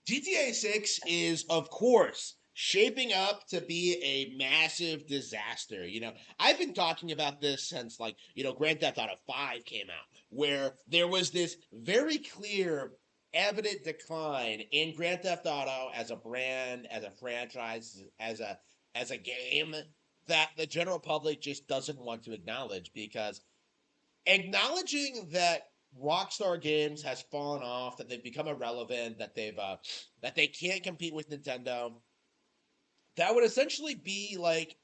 GTA 6 is, of course, shaping up to be a massive disaster. I've been talking about this since, Grand Theft Auto 5 came out, where there was this very clear, evident decline in Grand Theft Auto as a brand, as a franchise, as a game that the general public just doesn't want to acknowledge because acknowledging that Rockstar Games has fallen off, that they've become irrelevant, that they can't compete with Nintendo, that would essentially be like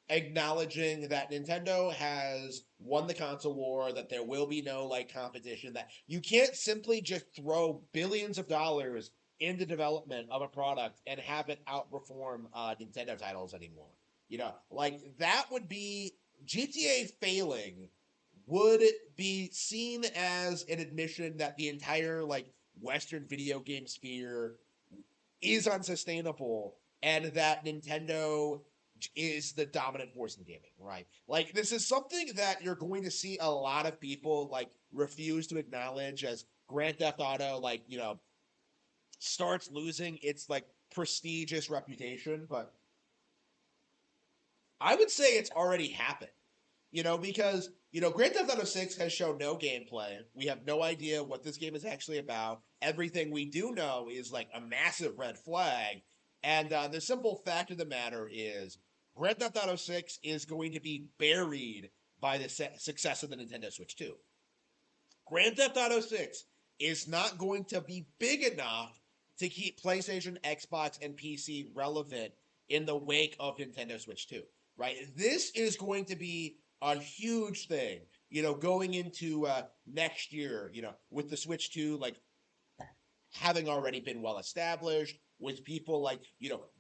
acknowledging that Nintendo has won the console war, that there will be no like competition, that you can't simply just throw billions of dollars into development of a product and have it outperform Nintendo titles anymore. Like that would be GTA failing would be seen as an admission that the entire like Western video game sphere is unsustainable and that Nintendo is the dominant force in gaming, right? Like this is something that you're going to see a lot of people like refuse to acknowledge as Grand Theft Auto starts losing its like prestigious reputation, but I would say it's already happened. Because Grand Theft Auto 6 has shown no gameplay. We have no idea what this game is actually about. Everything we do know is like a massive red flag. And the simple fact of the matter is, Grand Theft Auto 6 is going to be buried by the success of the Nintendo Switch 2. Grand Theft Auto 6 is not going to be big enough to keep PlayStation, Xbox, and PC relevant in the wake of Nintendo Switch 2, right? This is going to be a huge thing, going into next year, with the Switch 2, like having already been well established, with people like,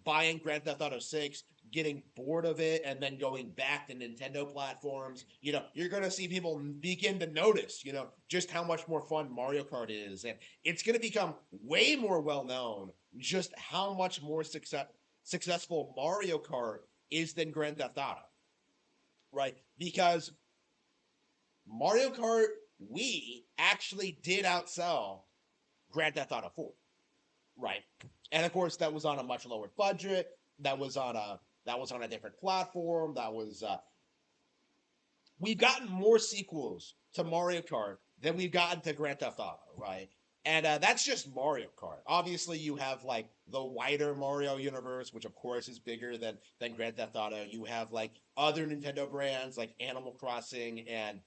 buying Grand Theft Auto 6, getting bored of it, and then going back to Nintendo platforms. You're going to see people begin to notice, just how much more fun Mario Kart is. And it's going to become way more well known just how much more successful Mario Kart is than Grand Theft Auto, right? Because Mario Kart Wii actually did outsell Grand Theft Auto 4, right? And of course, that was on a much lower budget. That was on a different platform. We've gotten more sequels to Mario Kart than we've gotten to Grand Theft Auto, right? And that's just Mario Kart. Obviously, you have like the wider Mario universe, which of course is bigger than Grand Theft Auto. You have like other Nintendo brands like Animal Crossing and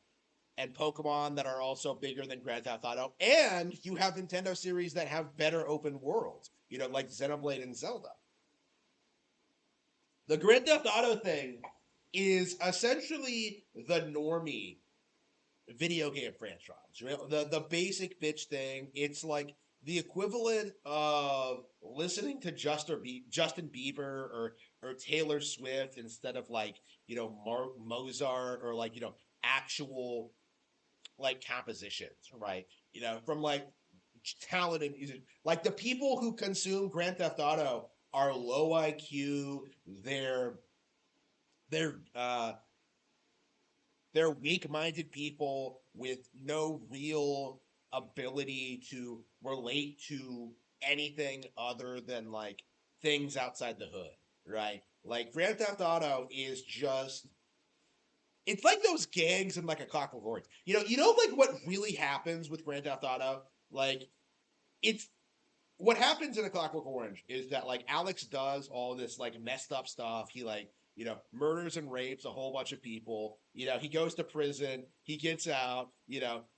Pokemon that are also bigger than Grand Theft Auto. And you have Nintendo series that have better open worlds, like Xenoblade and Zelda. The Grand Theft Auto thing is essentially the normie video game franchise. The basic bitch thing. It's like the equivalent of listening to Justin Bieber or Taylor Swift instead of like Mozart or like actual like compositions, right? From like talented music. Like the people who consume Grand Theft Auto are low IQ. They're they're weak-minded people with no real ability to relate to anything other than like things outside the hood, right? Like Grand Theft Auto is just it's like those gangs in like a Clockwork Orange. Like what really happens with Grand Theft Auto. Like it's what happens in a Clockwork Orange is that like Alex does all this like messed up stuff. He like murders and rapes a whole bunch of people. He goes to prison. He gets out.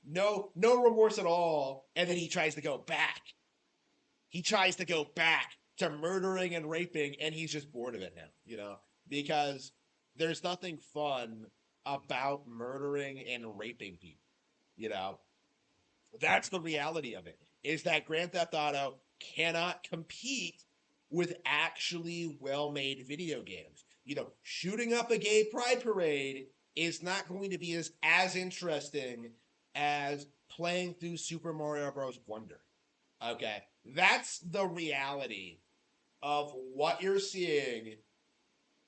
No remorse at all, and then he tries to go back. He tries to go back to murdering and raping, and he's just bored of it now. Because there's nothing fun about murdering and raping people. You know, that's the reality of it. Is that Grand Theft Auto cannot compete with actually well-made video games. Shooting up a gay pride parade is not going to be as interesting as playing through Super Mario Bros. Wonder. Okay, that's the reality of what you're seeing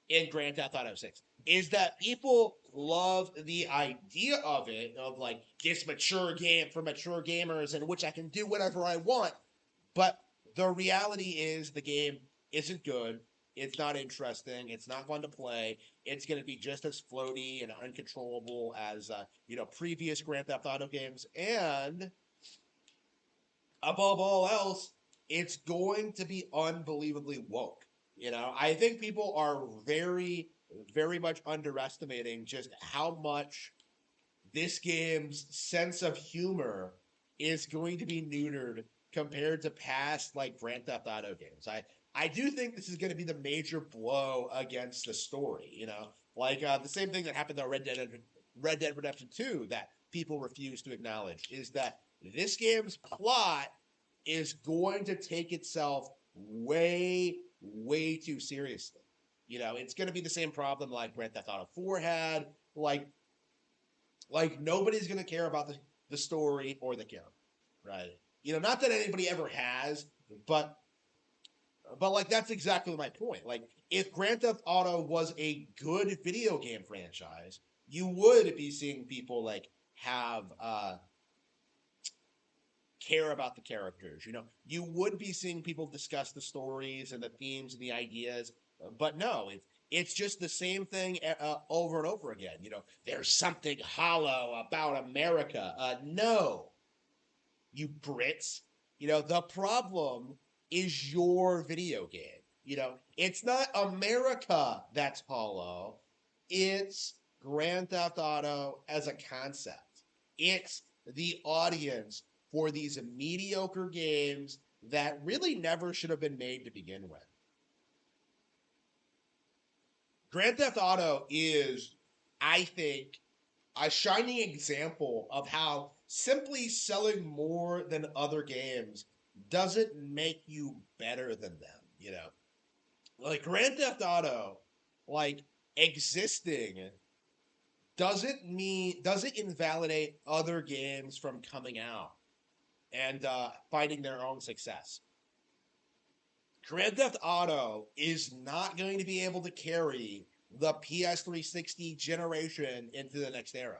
in Grand Theft Auto 6 is that people love the idea of it, of like this mature game for mature gamers in which I can do whatever I want. But the reality is the game isn't good. It's not interesting. It's not fun to play. It's going to be just as floaty and uncontrollable as previous Grand Theft Auto games. And above all else, it's going to be unbelievably woke. I think people are very, very much underestimating just how much this game's sense of humor is going to be neutered compared to past like Grand Theft Auto games. I do think this is going to be the major blow against the story. Like the same thing that happened to Red Dead Redemption 2 that people refuse to acknowledge is that this game's plot is going to take itself way, way too seriously. It's going to be the same problem like Grand Theft Auto 4 had. Like nobody's gonna care about the story or the character, right? Not that anybody ever has, but like that's exactly my point. Like if Grand Theft Auto was a good video game franchise, you would be seeing people like have care about the characters. You would be seeing people discuss the stories and the themes and the ideas. But no, it's just the same thing over and over again. There's something hollow about America. No, you Brits. The problem is your video game. It's not America that's hollow. It's Grand Theft Auto as a concept. It's the audience for these mediocre games that really never should have been made to begin with. Grand Theft Auto is, I think, a shining example of how simply selling more than other games doesn't make you better than them. Like Grand Theft Auto, like existing doesn't invalidate other games from coming out and finding their own success. Grand Theft Auto is not going to be able to carry the PS360 generation into the next era.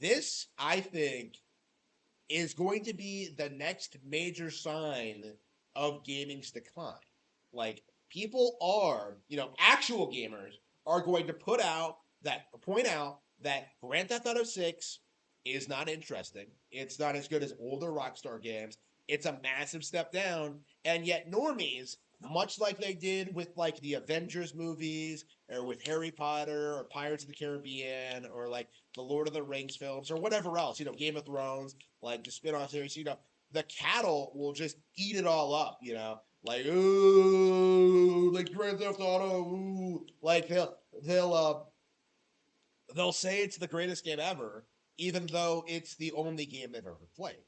This, I think, is going to be the next major sign of gaming's decline. Like, people are, actual gamers are going to point out that Grand Theft Auto 6 is not interesting. It's not as good as older Rockstar games. It's a massive step down, and yet normies, much like they did with like the Avengers movies or with Harry Potter or Pirates of the Caribbean or like the Lord of the Rings films or whatever else, Game of Thrones, like the spin-off series, the cattle will just eat it all up. Like, ooh, like Grand Theft Auto, ooh. Like they'll say it's the greatest game ever, even though it's the only game they've ever played.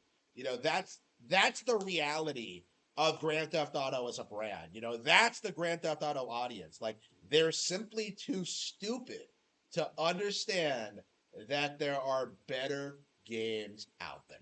That's the reality of Grand Theft Auto as a brand. That's the Grand Theft Auto audience. Like they're simply too stupid to understand that there are better games out there.